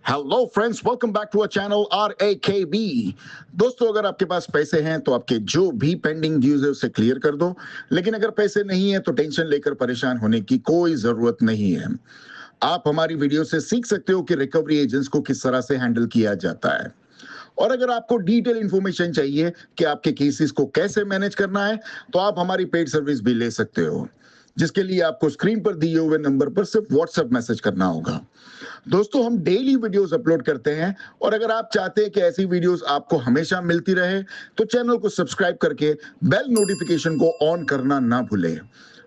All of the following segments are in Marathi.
Hello friends, welcome back to our channel RAKB। दोस्तों, अगर आपके पास पैसे हैं तो आपके जो भी पेंडिंग ड्यूज है उसे क्लियर कर दो। लेकिन अगर पैसे नहीं है तो टेंशन लेकर परेशान होने की कोई जरूरत नहीं है। आप हमारी वीडियो से सीख सकते हो कि रिकवरी एजेंट्स को किस तरह से हैंडल किया जाता है। और अगर आपको डिटेल इंफॉर्मेशन चाहिए कि आपके केसेस को कैसे मैनेज करना है तो आप हमारी पेड सर्विस भी ले सकते हो, जिसके लिए आपको स्क्रीन पर दिए हुए नंबर पर सिर्फ व्हाट्सएप मैसेज करना होगा। दोस्तों, हम डेली वीडियोस अपलोड करते हैं और अगर आप चाहते हैं कि ऐसी वीडियोस आपको हमेशा मिलती रहे तो चैनल को सब्सक्राइब करके बेल नोटिफिकेशन को ऑन करना ना भूलें।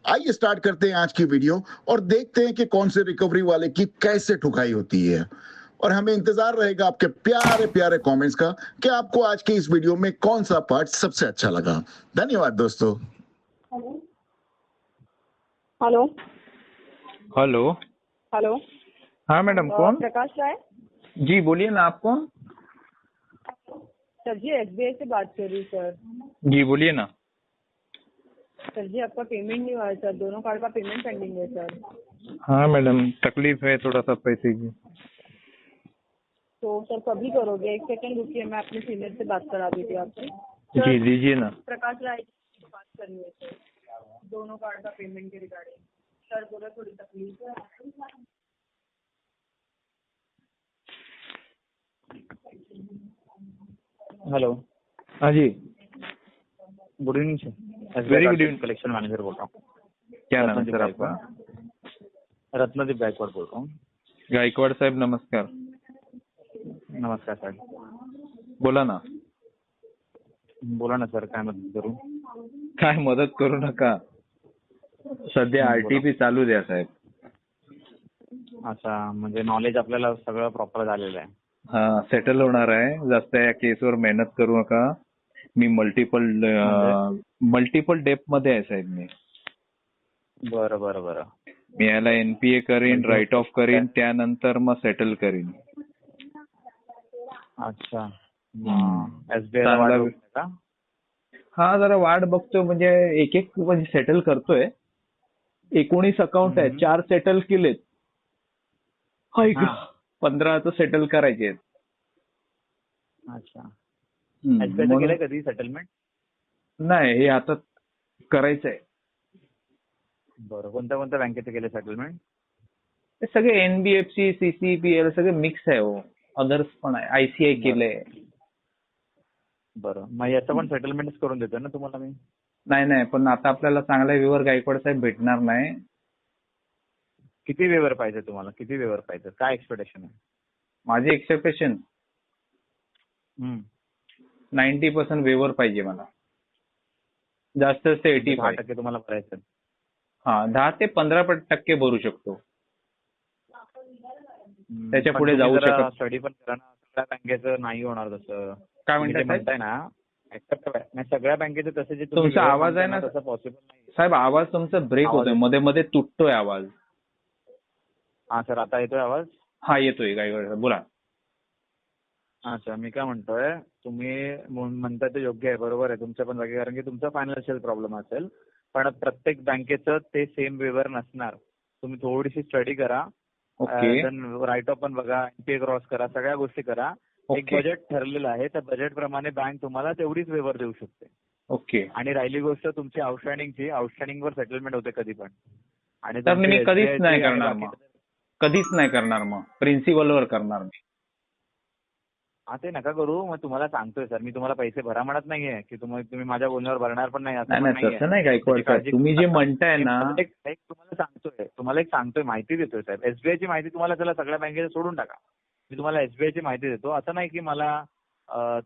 आइए स्टार्ट करते हैं आज की वीडियो और देखते हैं कि कौन से रिकवरी वाले की कैसे ठुकाई होती है। और हमें इंतजार रहेगा आपके प्यारे प्यारे कमेंट्स का कि आपको आज के इस वीडियो में कौन सा पार्ट सबसे अच्छा लगा। धन्यवाद दोस्तों। Hello hello hello. हेलो। हाँ मैडम, कौन? प्रकाश राय। जी बोलिए ना, आप कौन? सर जी, SBI से बात कर रही हूँ सर। जी बोलिए ना। सर जी, आपका पेमेंट नहीं हुआ है सर, दोनों कार्ड का पेमेंट पेंडिंग है सर। हाँ मैडम, तकलीफ है थोड़ा सा पैसे की। तो सर कभी करोगे? एक सेकंड रुकिए, मैं अपने सीनियर से बात करा देती हूँ आपसे। जी दीजिए ना। प्रकाश राय से बात करनी है सर, दोनों कार्ड का पेमेंट के रिगार्डिंग। सर बोला थोड़ी तकलीफ है। हेलो। हाँ जी, good evening sir. Very good evening. Collection manager बोल रहा हूँ। क्या नाम है सर आपका? रत्नदीप गायकवाड बोल रहा हूँ। गायकवाड साहेब नमस्कार। नमस्कार सर। बोला ना। बोला ना सर, काय मदत करू? काय मदत करू नका, सध्या RTP चालू द्या साहेब. अच्छा, म्हणजे नॉलेज आपल्याला सगळं प्रॉपर झालेलं आहे. हा, सेटल होणार आहे. जास्त या केसवर मेहनत करू नका. मी मल्टिपल डेप मध्ये आहे साहेब. मी बरं बरं बरं. मी याला NPA करीन, राईट ऑफ करीन, त्यानंतर मग सेटल करीन. अच्छा, SBI ला वाढ बघताय का? हा, जरा वाढ बघतोय, म्हणजे एक एक म्हणजे सेटल करतोय. 19 अकाउंट आहेत, 4 सेटल केलेत. 15 तर सेटल करायचे आहेत. अच्छा, SBI चं केलंय कधी सेटलमेंट? नाही, हे आता करायचंय. बरं, कोणत्या कोणत्या बँकेचे केले सेटलमेंट? ते सगळे NBFC, CCPL सगळे मिक्स आहे हो. अदर्स पण आहे, ICI केलंय. बरं, मग याचं पण सेटलमेंटच करून देतो ना तुम्हाला मी. नाही, पण आता आपल्याला चांगला व्ह्यूअर गायकवाड साहेब भेटणार नाही. किती वेवर पाहिजे तुम्हाला? किती वेवर पाहिजे? काय एक्सपेक्टेशन आहे? माझी एक्सपेक्टेशन 90% वेवर पाहिजे मला. जास्त ते 85%. 10% तुम्हाला भरायचं. हा, 10 ते 15% भरू शकतो. त्याच्या पुढे जाऊ शकत. स्टडी पण करा ना, सगळ्या बँकेचं नाही होणार तसं. काय म्हणताय ना, सगळ्या बँकेचं तसं जे तुमचा आवाज आहे ना तसं पॉसिबल नाही साहेब. आवाज तुमचा ब्रेक होतोय, मध्ये मध्ये तुटतोय आवाज. हा सर, आता येतोय आवाज? हा येतोय, गायकवाड साहेब बोला. अच्छा, मी काय म्हणतोय, तुम्ही म्हणताय ते योग्य आहे, बरोबर आहे तुमच्या पण जागी, कारण की तुमचा फायनान्शियल प्रॉब्लेम असेल. पण प्रत्येक बँकेचं ते सेम वेवर नसणार. तुम्ही थोडीशी स्टडी करा. राईट ऑफ पण बघा, NPA क्रॉस करा, सगळ्या गोष्टी करा. एक बजेट ठरलेलं आहे, त्या बजेट प्रमाणे बँक तुम्हाला तेवढीच वेवर देऊ शकते. ओके. आणि राहिली गोष्ट तुमची आउटस्टँडिंग वर सेटलमेंट होते कधी पण. आणि मी कधीच नाही करणार मग. कधीच नाही करणार मग, प्रिन्सिपलवर करणार मी. ते नका करू. मग तुम्हाला सांगतोय सर, मी तुम्हाला पैसे भरा म्हणत नाहीये की तुम्ही माझ्या बोलण्यावर भरणार पण नाही, असं तसं नाही गायकवाड साहेब. तुम्ही जे म्हणताय ना, तुम्हाला एक सांगतोय, माहिती देतोय साहेब. SBI ची माहिती तुम्हाला, चला सगळ्या बँकेचं सोडून टाका, मी तुम्हाला SBI ची माहिती देतो. असं नाही की मला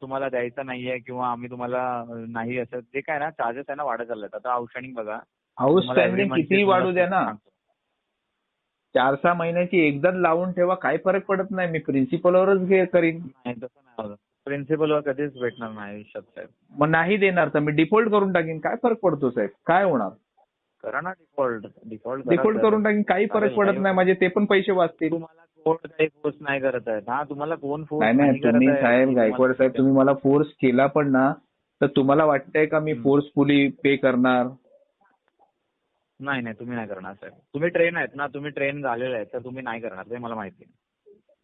तुम्हाला द्यायचं नाहीये किंवा आम्ही तुम्हाला नाही, असं जे काय ना चार्जेस आहे ना वाढत चाललेत. आता आउटस्टँडिंग बघा, आउटस्टँडिंग किती वाढू द्या ना, 4-6 महिन्याची एकदा लावून ठेवा, काय फरक पडत नाही. मी प्रिन्सिपलवरच करीन. नाही, तसं नाही, प्रिन्सिपलवर कधीच भेटणार नाही आयुष्यात साहेब. मग नाही देणार तर मी डिफॉल्ट करून टाकीन. काय फरक पडतो साहेब? काय होणार? करा ना डिफॉल्ट करून टाकीन, काही फरक पडत नाही. माझे ते पण पैसे वाचतील. तुम्हाला कोण काही फोर्स नाही करत आहे. हा, तुम्हाला कोण फोर्स नाही तुम्ही साहेब, गायकवाड साहेब, तुम्ही मला फोर्स केला पण ना, तर तुम्हाला वाटतंय का मी फोर्सफुली पे करणार? नाही, तुम्ही नाही करणार साहेब. तुम्ही ट्रेन आहेत ना, तुम्ही ट्रेन झालेले आहेत, तर तुम्ही नाही करणार, ते मला माहिती आहे.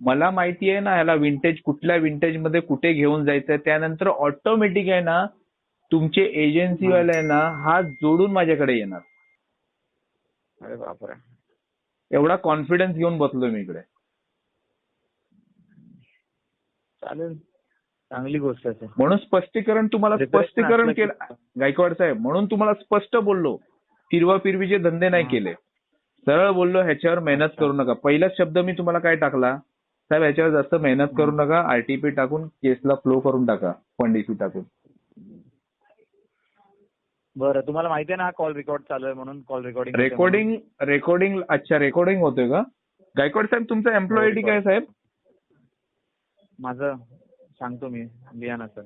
मला माहिती आहे ना ह्याला विंटेज कुठल्या विंटेज मध्ये कुठे घेऊन जायचंय. त्यानंतर ऑटोमॅटिक आहे ना तुमचे एजन्सीवाले आहे ना हात जोडून माझ्याकडे येणार. अरे बापरे. एवढा कॉन्फिडन्स घेऊन बसलोय मी इकडे. चालेल, चांगली गोष्ट आहे. म्हणून स्पष्टीकरण तुम्हाला स्पष्टीकरण केलं गायकवाड साहेब. म्हणून तुम्हाला स्पष्ट बोललो. फिरवा फिरवीचे धंदे नाही केले. सरळ बोललो ह्याच्यावर मेहनत करू नका. पहिलाच शब्द मी तुम्हाला काय टाकला साहेब, ह्याच्यावर जास्त मेहनत करू नका. आरटीपी टाकून केसला फ्लो करून टाका, फंड इश्यू टाकून. बरं, तुम्हाला माहिती आहे ना हा कॉल रेकॉर्ड चालू आहे म्हणून. कॉल रेकॉर्डिंग अच्छा रेकॉर्डिंग होतोय का? गायकवाड साहेब तुमचा एम्प्लॉय आयडी काय साहेब? माझं सांगतो मी, लिहा ना सर.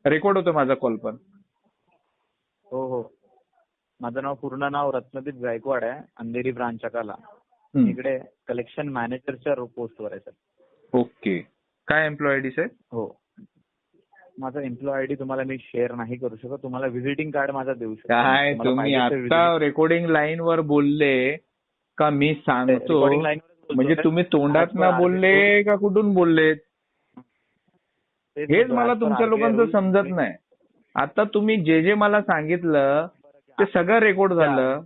रेकॉर्ड होतो माझा कॉल पण. हो हो. माझं नाव पूर्ण नाव रत्नदीप गायकवाड आहे, अंधेरी ब्रांच अकाला. इकडे कलेक्शन मॅनेजरच्या पोस्टवर आहे सर. ओके. काय एम्प्लॉय आयडी साहेब? हो. माझा एम्प्लॉय आयडी तुम्हाला मी शेअर नाही करू शकत. तुम्हाला व्हिजिटिंग कार्ड माझा देऊ शकतो. काय तुम्ही आता रेकॉर्डिंग लाईन वर बोलले का मी सांगतो? म्हणजे तुम्ही तोंडात ना बोलले का कुठून बोलले हेच मला तुमच्या लोकांचं समजत नाही. आता तुम्ही जे मला सांगितलं ते सगळं रेकॉर्ड झालं.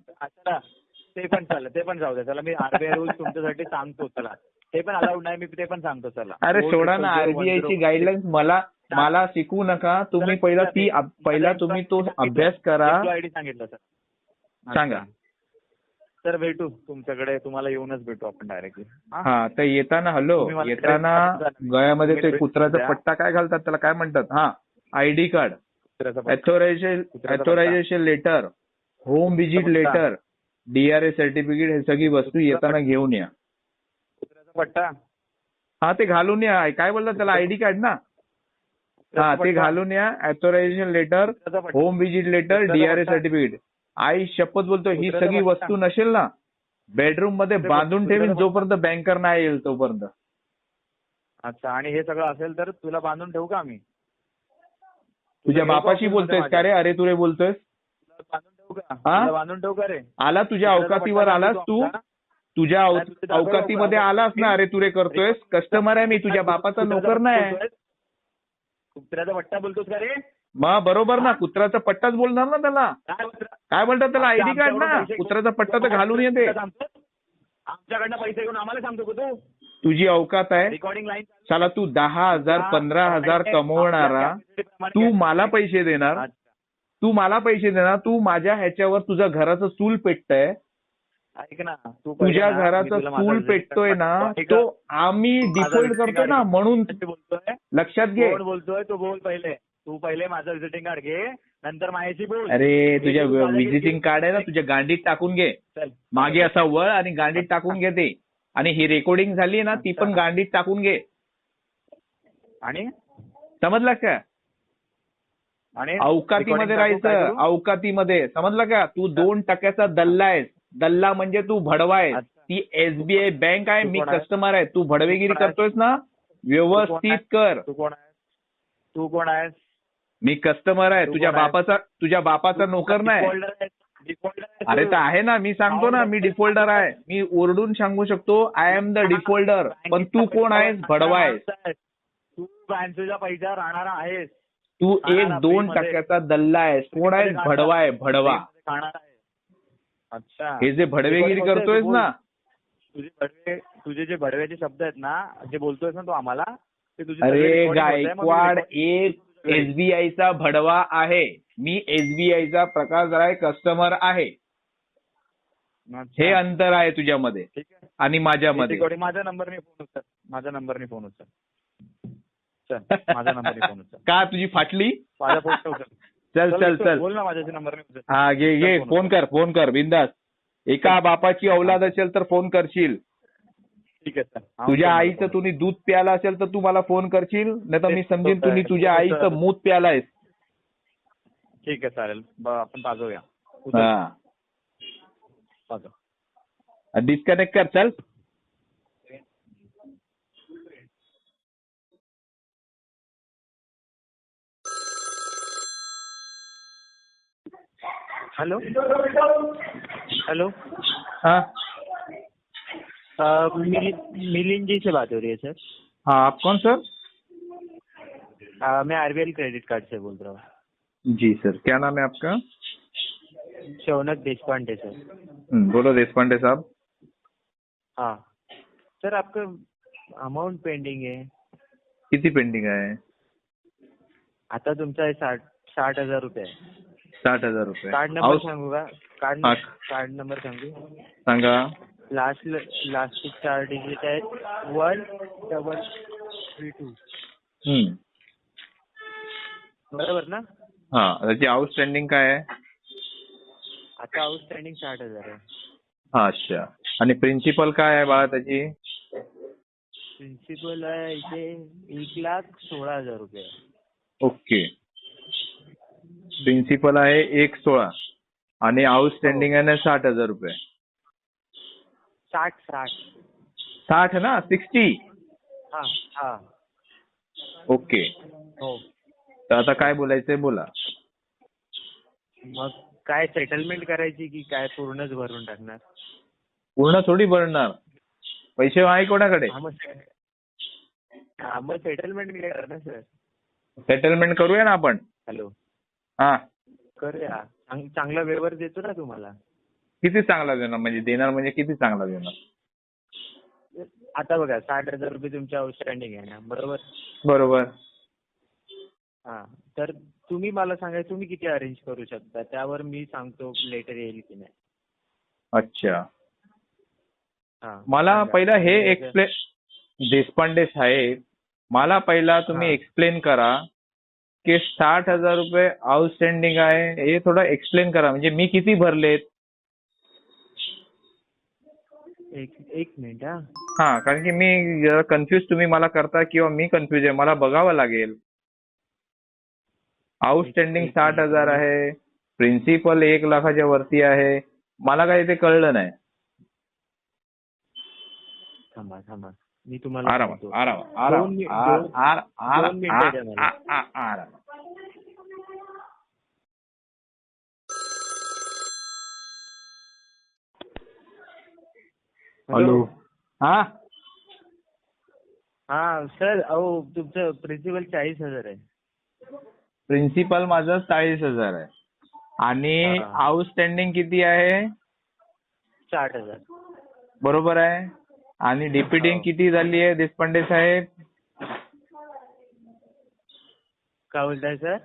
ते पण चालेल, ते पण जाऊ द्या. चला मी आरबीआय रूल्स तुमच्यासाठी सांगतो. चला ते पण अलाउड नाही, मी ते पण सांगतो. चला अरे सोडा ना आरबीआयची गाईडलाईन्स. मला शिकवू नका तुम्ही. पहिला तुम्ही तो अभ्यास करा. आयडी सांगितलं सर. सांगा सर. भेटू तुमच्याकडे, तुम्हाला येऊनच भेटू आपण डायरेक्टली. हा तर येताना येताना गळ्यामध्ये ते कुत्र्याचा पट्टा काय घालतात त्याला काय म्हणतात? हा ID card, authorisation letter, home visit letter, DRA certificate, हे सगळी वस्तू येताना घेऊन या. पट्टा हा ते घालून या. काय बोलतात त्याला? आयडी कार्ड ना. हा ते घालून या. Authorization letter, home visit letter, DRA certificate. आई शपथ बोलतो ही सगळी वस्तू नसेल ना बेडरूम मध्ये बांधून ठेवीन जोपर्यंत बँकर नाही येईल तोपर्यंत. अच्छा. आणि हे सगळं असेल तर तुला बांधून ठेवू का आम्ही? तुझ्या बापाशी बोलतोयस का रे? अरे तुरे बोलतोयस? बांधून ठेवू का रे? आला तुझ्या अवकातीवर आलास तू? तुझ्या अवकातीमध्ये आलास ना? अरे तुरे करतोयस? कस्टमर आहे मी, तुझ्या बापाचा नोकर नाही. कुत्र्याचा पट्टा बोलतोस का रे? मग बरोबर ना, कुत्र्याचा पट्टाच बोलणार ना त्याला. काय बोलतात त्याला? आयडी कार्ड ना. कुत्र्याचा पट्टा तर घालून येते. आमच्याकडनं पैसे घेऊन आम्हाला सांगतो का तू? तुझी अवकात आहे. रेकॉर्डिंग लाईन चला तू 10,000 15,000 कमवणारा तू मला पैसे देणार. तू माझ्या ह्याच्यावर तुझ्या घराचं चूल पेटतंय. ऐक ना, तुझ्या घराचं चूल पेटतोय ना तो आम्ही डिफॉल्ट करतो ना म्हणून. लक्षात घे. बोलतोय तो बोल पहिले. तू पहिले माझं व्हिजिटिंग कार्ड घे, नंतर माझ्याशी बोल. अरे तुझ्या व्हिजिटिंग कार्ड आहे ना तुझ्या गांडीत टाकून घे. मागे असा वळ आणि गांडीत टाकून घे ते. आणि ही रेकॉर्डिंग झाली ना ती पण गांडीत टाकून घे. आणि समजलं का? आणि अवकातीमध्ये राहायचं. अवकातीमध्ये समजलं का? तू 2% दल्ला आहेस. दल्ला म्हणजे तू भडवा आहेस. ती एसबीआय बँक आहे, मी कस्टमर आहे. तू भडवेगिरी करतोयस ना, व्यवस्थित कर. तू कोण आहेस? मी कस्टमर आहे. तुझ्या बापाचा नोकर नाही. अरे तर आहे ना, मी सांगतो ना मी डिफॉल्टर आहे. मी ओरडून सांगू शकतो आय एम द डिफॉल्टर. पण तू कोण आहेस? भडवा आहेस. तू बँकेच्या पैसा राहणारा आहेस. तू 1-2% दल्ला आहेस. कोण आहेस? भडवा आहे. भडवा. अच्छा. हे जे भडवेगिरी करतोयस ना, तुझे जे भडव्याचे शब्द आहेत ना, जे बोलतोयस ना तू आम्हाला, ते तुझे. अरे गायकवाड एक एसबीआयचा भडवा आहे. मी एसबीआयचा प्रकाश राय कस्टमर आहे. हे अंतर आहे तुझ्यामध्ये आणि माझ्यामध्ये. माझ्या नंबरने फोन उचल. चल माझा नंबरने फोन उचल. का तुझी फाटली? माझा फोन उचल. चल बोल ना माझ्याशी नंबरने उचल. हा घे फोन कर बिंदास. एका बापाची औलाद असेल तर फोन करशील. ठीक आहे सर. तुझ्या आईचं तुम्ही दूध प्याला असेल तर तू मला फोन करशील, नाही तर मी समजेन तुम्ही तुझ्या आईचं मूत प्यालायस. ठीक आहे चालेल. आपण पाजवूया. हा पाजव. डिस्कनेक्ट कर. चल. हॅलो. हा मिलिंद जी से बात हो रही है सर। हाँ, आप कौन सर? मैं आरबीएल क्रेडिट कार्ड से बोल रहा हूँ। जी सर, क्या नाम है आपका? शौनक देशपांडे सर। बोलो देशपांडे साहब। हाँ सर, आपका अमाऊंट पेंडिंग आहे किती पेंडिंग आहे? आता तुमचा आहे 60,000 रुपये आहे। 60,000 रुपये. कार्ड नंबर सांगू का? हा. कार्ड नंबर सांगू? सांगा. लास्ट 4 डिजिट आहेत 13332। बरोबर ना? हा, त्याची आउटस्टँडिंग काय आहे? आता आउटस्टँडिंग 60,000 आहे। हा, अच्छा. आणि प्रिन्सिपल काय आहे बाळा त्याची? प्रिन्सिपल आहे इथे 1,16,000 रुपये आहे। ओके. प्रिन्सिपल आहे 1,16 आणि आउटस्टँडिंग आहे ना 60,000 रुपये. 60 ना? 60. हा हा ओके. हो. तर आता काय बोलायचंय बोला. मग काय सेटलमेंट करायची की काय पूर्णच भरून टाकणार? पूर्ण थोडी भरणार, पैसे आहे कोणाकडे? मग सेटलमेंट करा ना सर। सेटलमेंट करूया ना आपण. हॅलो, हा, करूया। चांगला व्यवहार देतो ना तुम्हाला। किती चांगला देणार म्हणजे? देणार म्हणजे किती चांगला देणार? आता बघा 60,000 रुपये तुमच्या आउटस्टँडिंग आहे ना, बरोबर? बरोबर. हा, तर तुम्ही मला सांगा तुम्ही किती अरेंज करू शकता, त्यावर मी सांगतो लेटर येईल की नाही। अच्छा. हा, मला सांगा. पहिला हे एक्सप्लेन, देशपांडे साहेब मला पहिला तुम्ही हा. एक्सप्लेन करा की 60,000 रुपये आउटस्टँडिंग आहे, हे थोडं एक्सप्लेन करा. म्हणजे मी किती भरलेत? एक मिनिट हा. हा, कारण की मी कन्फ्युज तुम्ही मला करता किंवा मी कन्फ्युज आहे, मला बघावं लागेल. आउटस्टँडिंग 60,000 आहे, प्रिन्सिपल 1,00,000च्या वरती आहे, मला काही ते कळलं नाही. थांबा मी तुम्हाला आराम सांगतो. आराम दोन मिनिटं द्या मला. आराम. हॅलो. हा हा सर, अहो तुमचं प्रिन्सिपल 40,000 आहे. प्रिन्सिपल माझं 40,000 आहे आणि हा. आउटस्टँडिंग किती आहे? 60,000. बरोबर आहे. आणि डीपीडी हो. किती झाली आहे देशपांडे साहेब? काय बोलताय सर?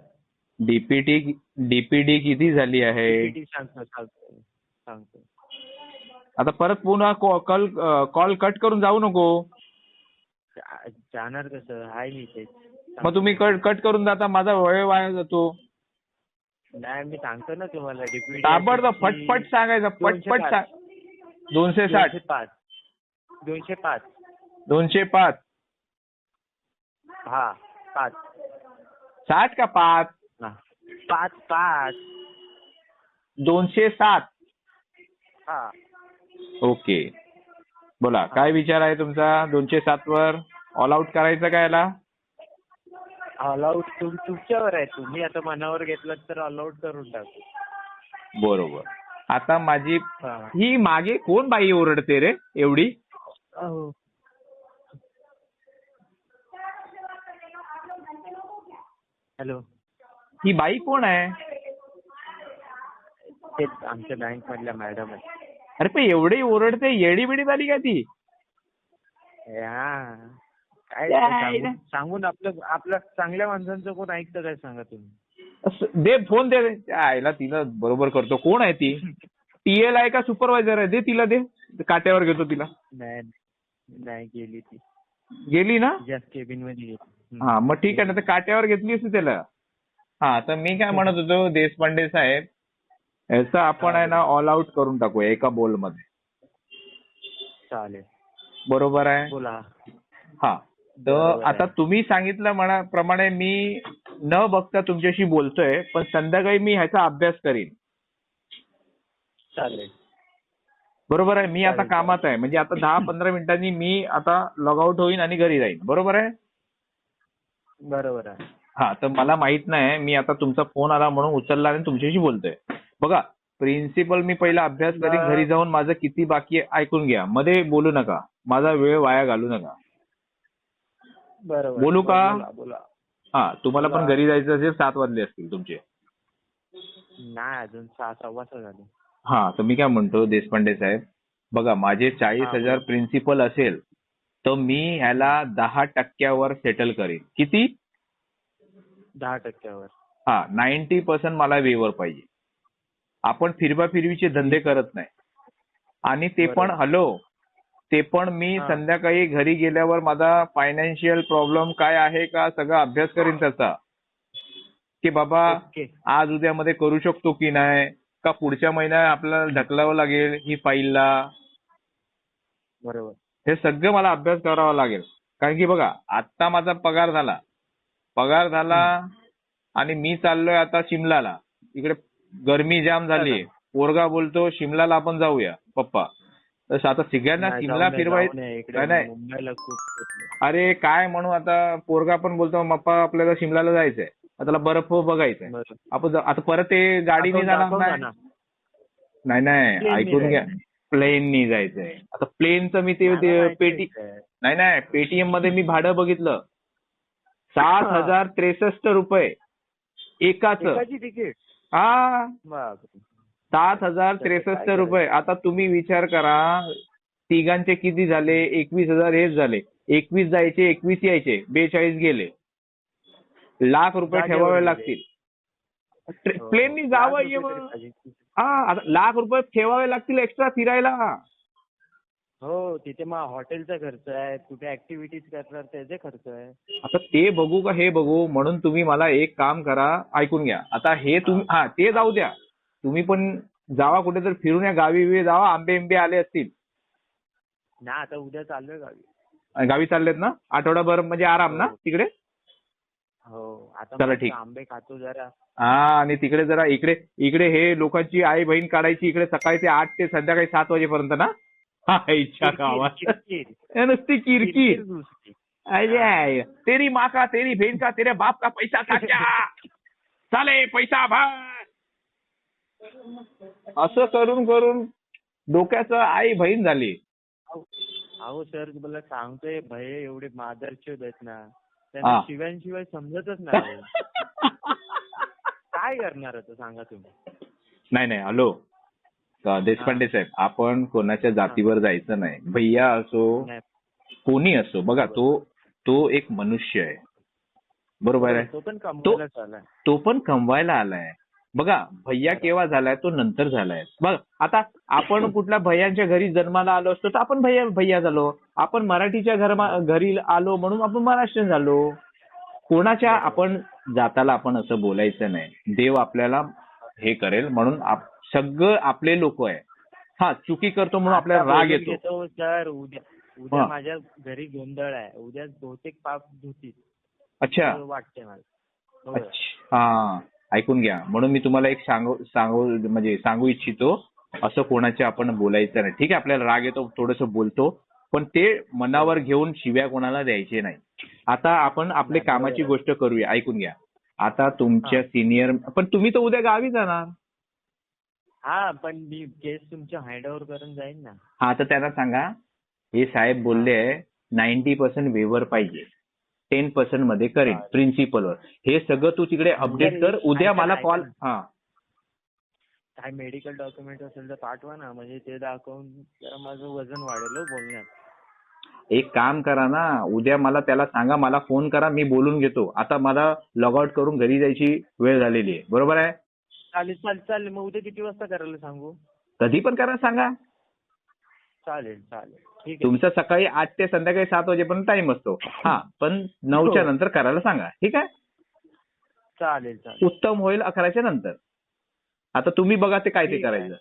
डीपीडी किती झाली आहे? PPT सांगतो. आता परत पुन्हा कॉल कट करून जाऊ नको. जाणार कसं आहे मी ते. मग तुम्ही कट करून जाता, माझा वेळ वाया जातो. नाही, मी सांगतो ना तुम्हाला. DPD ताबडतोब फटफट सांगायचं, फटफट सांग. 260. 205. हा 5. 60 का 5? 5. 207. हा, ओके. बोला, काय विचार आहे तुमचा 207 वर? ऑल आउट करायचं का याला? ऑल आउट तुमच्यावर आहे. तुम्ही आता मनावर घेतलं तर ऑल आउट करून टाकू. बरोबर. आता माझी हा. ही मागे कोण बाई ओरडते रे एवढी? अहो. हॅलो, ही बाई कोण आहे? ते आमच्या बँक मधल्या मॅडम आहे. अरे पण एवढी ओरडते, येडी बिडी झाली का ती? हा, काय काय सांगून आपलं चांगल्या माणसांचं कोण ऐकतं काय सांगा तुम्ही? दे फोन दे. आईला तिला बरोबर करतो. कोण आहे ती? टीएल आहे का सुपरवायझर आहे? दे तिला, दे. काट्यावर घेतो तिला. नाही गेली ती. गेली ना? जस्ट केबिन मध्ये गेली. हा, मग ठीक आहे ना. तर काट्यावर घेतली असती त्याला. हा, तर मी काय म्हणत होतो देशपांडे साहेब, याचं आपण आहे ना ऑल आउट करून टाकूया एका बोल मध्ये. चालेल. बरोबर आहे. बोला. हा, तर आता तुम्ही सांगितलं प्रमाणे मी न बघता तुमच्याशी बोलतोय, पण संध्याकाळी मी ह्याचा अभ्यास करीन. चालेल. बरोबर आहे. मी आता कामात आहे, म्हणजे आता 10-15 मिनिटांनी मी आता लॉग आउट होईन आणि घरी जाईन. बरोबर आहे. बरोबर आहे. हा, तर मला माहित नाही, मी आता तुमचा फोन आला म्हणून उचलला आणि तुमच्याशी बोलतोय. बघा, प्रिन्सिपल मी पहिला अभ्यास करीन, घरी जाऊन माझं किती बाकी आहे ऐकून घ्या, मध्ये बोलू नका, माझा वेळ वाया घालू नका. बरोबर. बोलू का? बोला. हा, तुम्हाला पण घरी जायचं असेल, 7 वाजले असतील तुमचे. नाही, अजून 6:15 झाले. हा, तर मी काय म्हणतो देशपांडे साहेब, बघा माझे 40,000 प्रिन्सिपल असेल तर मी ह्याला 10% सेटल करेन. किती? 10%. हा, 90% मला वेवर पाहिजे. आपण फिरवाफिरवीचे धंदे करत नाही. आणि ते पण ते पण मी संध्याकाळी घरी गेल्यावर माझा फायनान्शियल प्रॉब्लेम काय आहे का सगळा अभ्यास करीन त्याचा, की बाबा आज उद्यामध्ये करू शकतो की नाही, का पुढच्या महिन्यात आपल्याला ढकलावं लागेल ही फाईलला. बरोबर. हे सगळं मला अभ्यास करावा लागेल. कारण की बघा आता माझा पगार झाला आणि मी चाललोय आता शिमलाला. इकडे गरमी जाम झालीये. पोरगा बोलतो शिमलाला आपण जाऊया पप्पा. तर आता सगळ्यांना शिमला फिरवायचं नाही. मुंबईला खूप. अरे काय म्हणू, आता पोरगा पण बोलतो पप्पा आपल्याला शिमलाला जायचंय, त्याला बर्फ बघायचंय. आपण आता परत ते गाडीने जाणार नाही, ऐकून घ्या, प्लेननी जायचंय. आता प्लेनचं मी ते पेटीएम मध्ये मी भाडं बघितलं, 7,063 रुपये एकाचं. तिकीट. हा, 7,063 रुपये. आता तुम्ही विचार करा, तिघांचे किती झाले? 21,000 हेच झाले. 21 जायचे, 21 यायचे, 42 गेले. ₹1,00,000 ठेवावे लागतील. प्लेननी जावं ये मग. हा, आता ₹1,00,000 ठेवावे लागतील एक्स्ट्रा फिरायला. हो, तिथे मग हॉटेलचा खर्च आहे, कुठे ऍक्टिव्हिटीज करणार त्याचे खर्च आहे. आता ते बघू का हे बघू, म्हणून तुम्ही मला एक काम करा, ऐकून घ्या. आता हे तुम्ही ते जाऊ द्या, तुम्ही पण जावा कुठेतरी फिरून या, गावी जावा. आंबे आले असतील ना. आता उद्या चाललोय गावी. गावी चाललेत ना? आठवडाभर म्हणजे आराम ना तिकडे? हो, आता चला ठीक. आंबे खातो जरा. हा, आणि तिकडे जरा इकडे हे लोकांची आई बहीण काढायची इकडे सकाळी ते 8 ते संध्याकाळी 7 वाजेपर्यंत ना. हा, इच्छा गावात नुसती किरकिर. अरे तेरी माँ का, तेरी बहन का, तेरे बाप का पैसा था क्या, चाले पैसा भर. असं करून डोक्याचं आई बहीण झाली. अहो सर, मला सांगतोय भय एवढे मादरचोद आहेत ना, त्यांना शिव्यांशिवाय समजतच नाही. काय करणार आता सांगा तुम्ही. नाही, हॅलो देशपांडे साहेब, आपण कोणाच्या जातीवर जायचं नाही. भैया असो कोणी असो, बघा तो एक मनुष्य आहे, बरोबर आहे. तो पण कमवायला आलाय. बघा भैया केव्हा झालाय, तो नंतर झालाय. बघ आता आपण कुठल्या भैयांच्या घरी जन्माला आलो असतो तर आपण भैया झालो. आपण मराठीच्या घरी आलो म्हणून आपण महाराष्ट्रीयन झालो. कोणाच्या आपण जाताला आपण असं बोलायचं नाही. देव आपल्याला हे करेल म्हणून सगळं आपले लोक आहे. हा, चुकी करतो म्हणून आपल्याला राग येतो. सर उद्या माझ्या घरी गोंधळ आहे, उद्या बहुतेक पाप धुतील. अच्छा, वाटते मला. हा, ऐकून घ्या. म्हणून मी तुम्हाला एक सांगू इच्छितो, असं कोणाच्या आपण बोलायचं नाही. ठीक आहे, आपल्याला राग येतो, थोडंसं बोलतो, पण ते मनावर घेऊन शिव्या कोणाला द्यायचे नाही. आता आपण आपले कामाची गोष्ट करूया. ऐकून घ्या. आता तुमच्या सिनियर, पण तुम्ही तर उद्या गावी जाणार. हा, पण मी केस तुमच्या हँडओव्हर करून जाईन ना. हा, तर त्यांना सांगा हे साहेब बोलले 90% वेवर पाहिजे, 10% मध्ये करेन प्रिन्सिपलवर. हे सगळं तू तिकडे अपडेट कर. उद्या मला कॉल. हा, काय मेडिकल डॉक्युमेंट असेल तर पाठवा ना, म्हणजे ते दाखवून जरा माझं वजन वाढेल बोलण्यात. एक काम करा ना, उद्या मला त्याला सांगा, मला फोन करा, मी बोलून घेतो. आता मला लॉग आउट करून घरी जायची वेळ झालेली आहे, बरोबर आहे. चालेल. मग उद्या किती वाजता करायला सांगू? कधी पण करा सांगा. चालेल ठीक आहे. तुमचा सकाळी 8 ते संध्याकाळी 7 वाजेपर्यंत टाइम असतो. हा, पण 9च्या नंतर करायला सांगा. ठीक आहे. चालेल. उत्तम होईल 11च्या नंतर. आता तुम्ही बघा ते काय ते करायचं.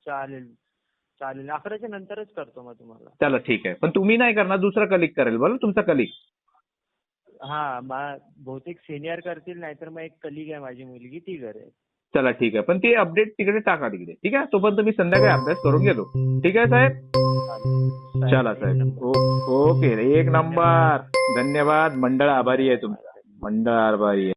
चालेल 11च्या नंतरच करतो मग तुम्हाला. चला ठीक आहे. पण तुम्ही नाही करणार, दुसरा कलिक करेल बरं, तुमचा कलिक. हा, बहुतेक सिनियर करतील, नाहीतर मग एक कलिग आहे माझी मुलगी, ती करेल. चला ठीक आहे. पण ते अपडेट तिकडे टाका तिकडे. ठीक आहे, तोपर्यंत मी संध्याकाळी अभ्यास करून घेतो. ठीक आहे साहेब. चला साहेब, ओके, 1 नंबर. धन्यवाद. मंडळ आभारी आहे तुमचं. मंडळ आभारी आहे.